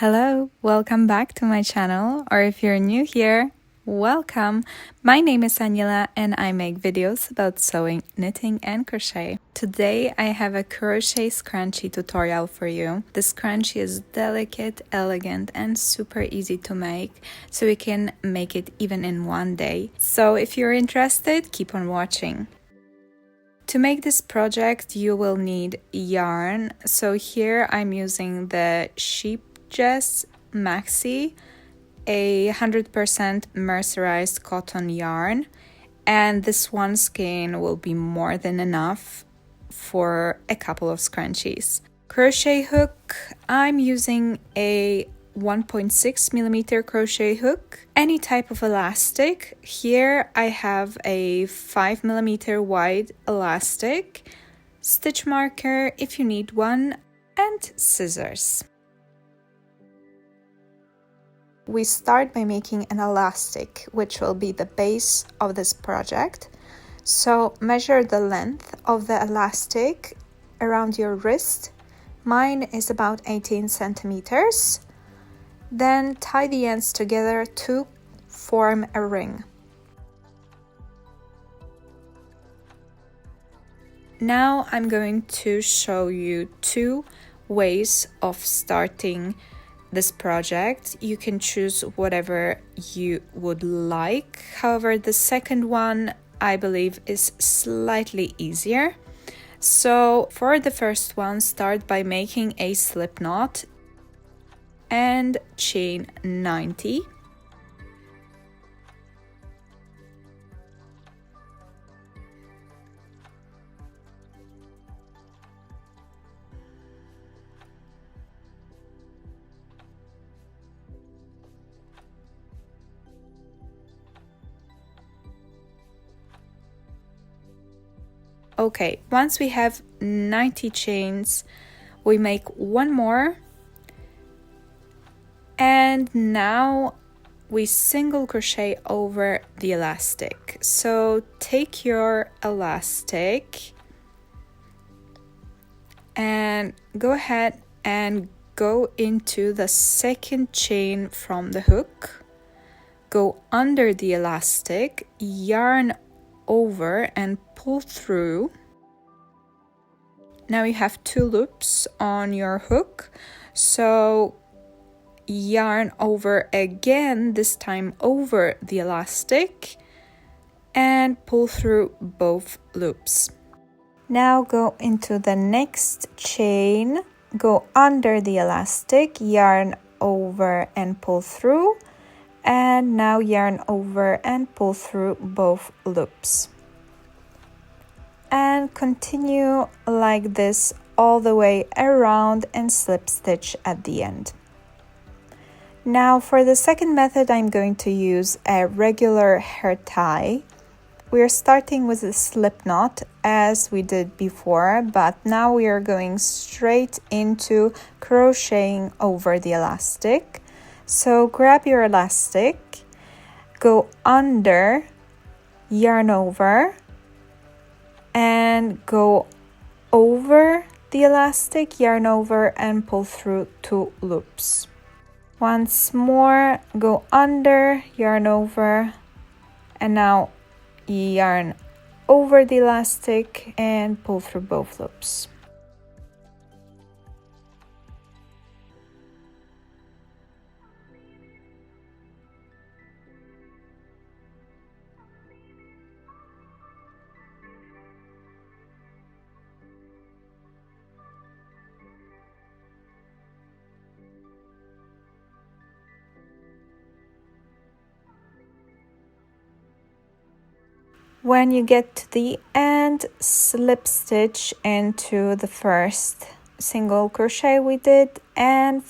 Hello, welcome back to my channel, or if you're new here, welcome. My name is Aniela and I make videos about sewing, knitting and crochet. Today I have a crochet scrunchie tutorial for you. The scrunchie is delicate, elegant and super easy to make, so you can make it even in one day. So if you're interested, keep on watching. To make this project, you will need yarn. So here I'm using the Scheepjes Maxi, a 100% mercerized cotton yarn, and this one skein will be more than enough for a couple of scrunchies. Crochet hook, I'm using a 1.6 millimeter crochet hook, any type of elastic. Here I have a 5 millimeter wide elastic, stitch marker if you need one, and scissors. We start by making an elastic, which will be the base of this project. So measure the length of the elastic around your wrist. Mine is about 18 centimeters. Then tie the ends together to form a ring. Now I'm going to show you two ways of starting this project. You can choose whatever you would like. However, the second one I believe is slightly easier. So for the first one, start by making a slip knot and chain 90. Okay, once we have 90 chains, we make one more. And now we single crochet over the elastic. So take your elastic and go ahead and go into the second chain from the hook. Go under the elastic, yarn over and pull through. Now you have two loops on your hook. So yarn over again, this time over the elastic, and pull through both loops. Now go into the next chain, go under the elastic, yarn over and pull through, and now yarn over and pull through both loops. And continue like this all the way around and slip stitch at the end. Now for the second method, I'm going to use a regular hair tie. We're starting with a slip knot as we did before, but now we are going straight into crocheting over the elastic. So grab your elastic, go under, yarn over, and go over the elastic, yarn over and pull through two loops. Once more, go under, yarn over, and now yarn over the elastic and pull through both loops. When you get to the end, slip stitch into the first single crochet we did, and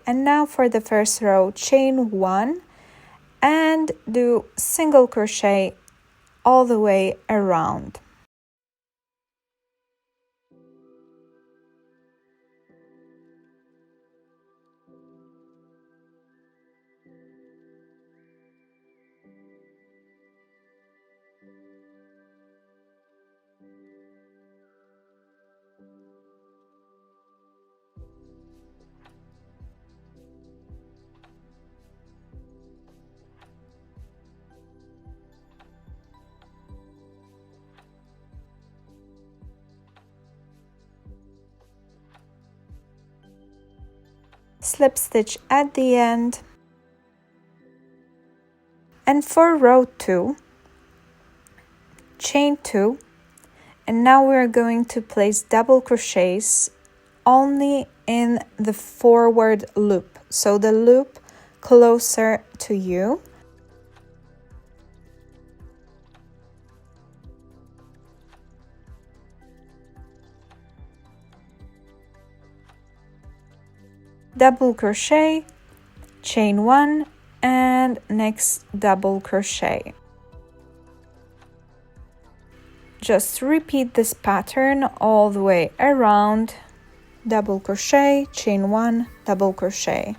now for the first row, chain 1 and do single crochet all the way around. slip stitch at the end. And for row 2, chain 2, and now we're going to place double crochets only in the forward loop, so the loop closer to you. Double crochet, chain 1, and next double crochet. Just repeat this pattern all the way around. Double crochet, chain 1, double crochet.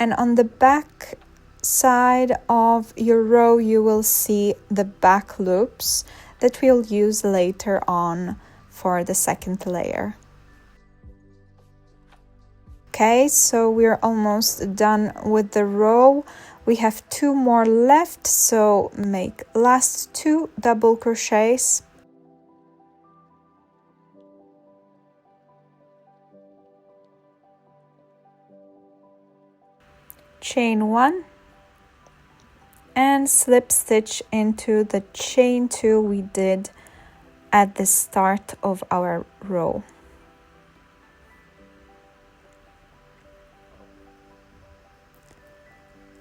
And on the back side of your row, you will see the back loops that we'll use later on for the second layer. Okay, so we're almost done with the row. We have 2 more left, so make last 2 double crochets. Chain 1 and slip stitch into the chain 2 we did at the start of our row.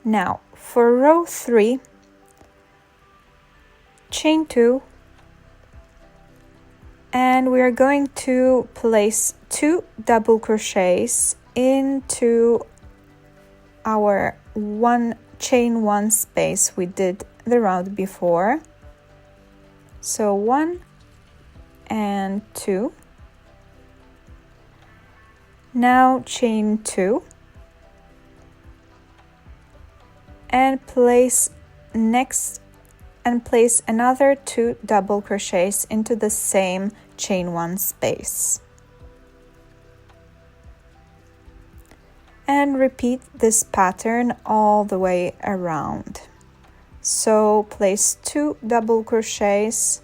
Now for row 3, chain 2, and we are going to place 2 double crochets into our chain 1 space we did the round before. So 1 and 2. Now chain 2 and place another 2 double crochets into the same chain 1 space. And repeat this pattern all the way around. So place 2 double crochets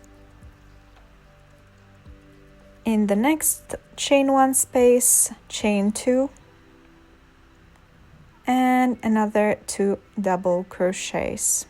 in the next chain 1 space, chain 2, and another 2 double crochets.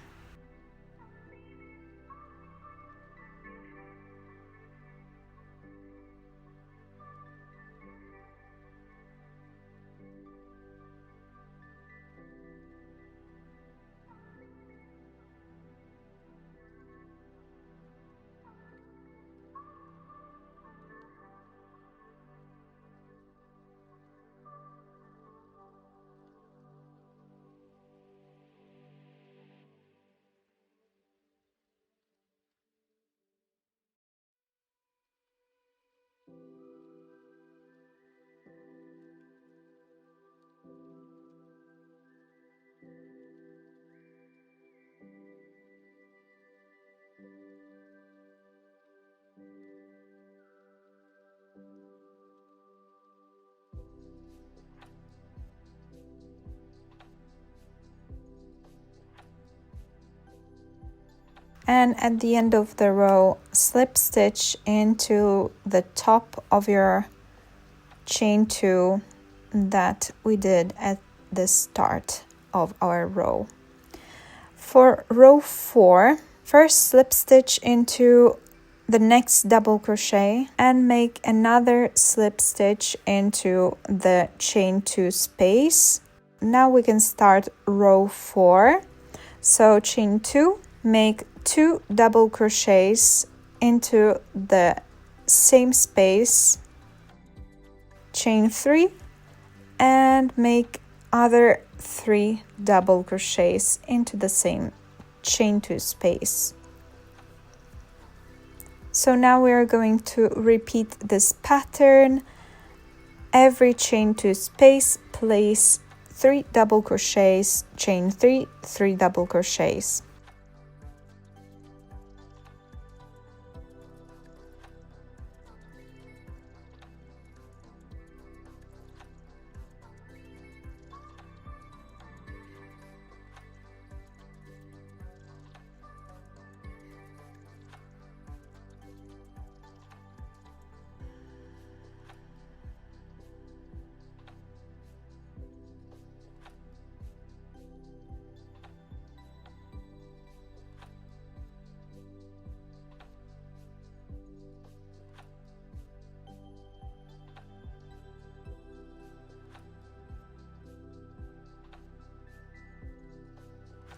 And at the end of the row, slip stitch into the top of your chain 2 that we did at the start of our row. For row 4, first slip stitch into the next double crochet and make another slip stitch into the chain 2 space. Now we can start row 4. So chain 2, make 2 double crochets into the same space, chain 3, and make other 3 double crochets into the same chain 2 space. So now we are going to repeat this pattern. Every chain 2 space, place 3 double crochets, chain 3, 3 double crochets.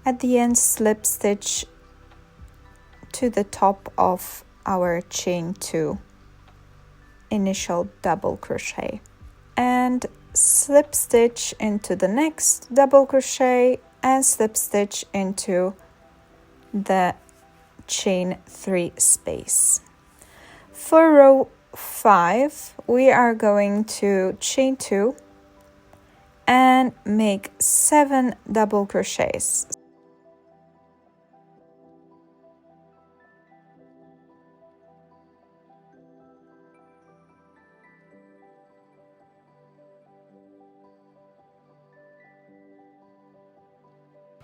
At the end, slip stitch to the top of our chain 2 initial double crochet and slip stitch into the next double crochet and slip stitch into the chain 3 space. For row 5, we are going to chain 2 and make 7 double crochets.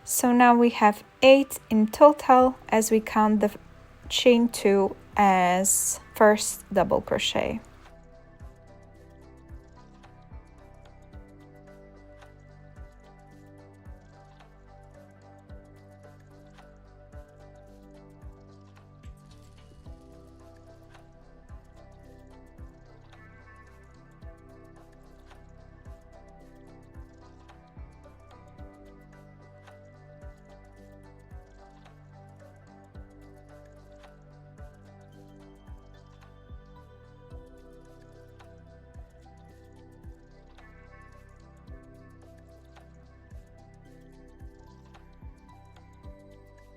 So now we have 8 in total as we count the chain 2 as first double crochet.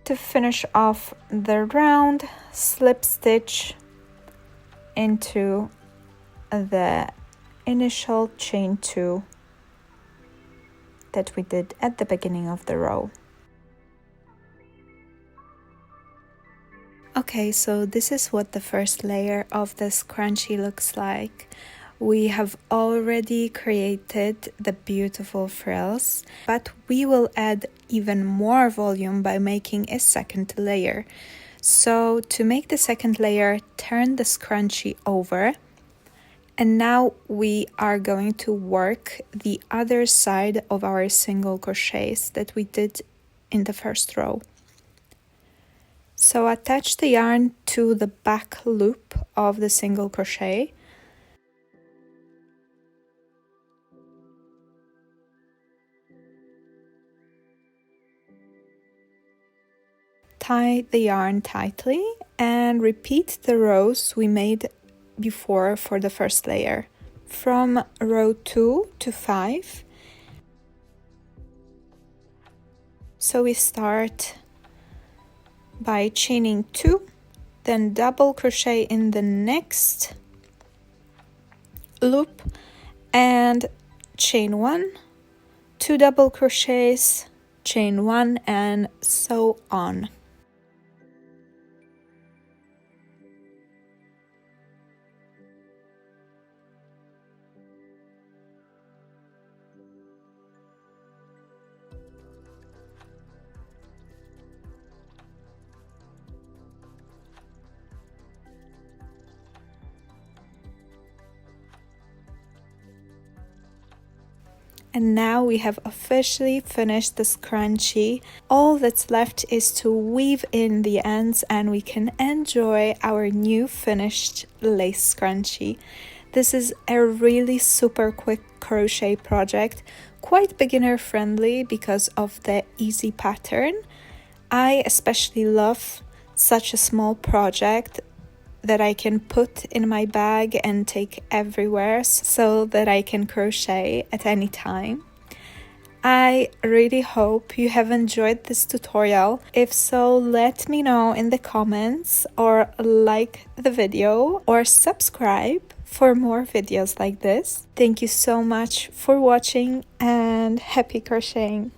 To finish off the round, slip stitch into the initial chain 2 that we did at the beginning of the row. Okay, so this is what the first layer of the scrunchie looks like. We have already created the beautiful frills, but we will add even more volume by making a second layer. So to make the second layer, turn the scrunchie over, and now we are going to work the other side of our single crochets that we did in the first row. So attach the yarn to the back loop of the single crochet. Tie the yarn tightly and repeat the rows we made before for the first layer. From row 2 to 5. So we start by chaining 2, then double crochet in the next loop and chain 1, 2 double crochets, chain 1, and so on. And now we have officially finished the scrunchie. All that's left is to weave in the ends and we can enjoy our new finished lace scrunchie. This is a really super quick crochet project, quite beginner friendly because of the easy pattern. I especially love such a small project that I can put in my bag and take everywhere so that I can crochet at any time. I really hope you have enjoyed this tutorial. If so, let me know in the comments, or like the video, or subscribe for more videos like this. Thank you so much for watching and happy crocheting!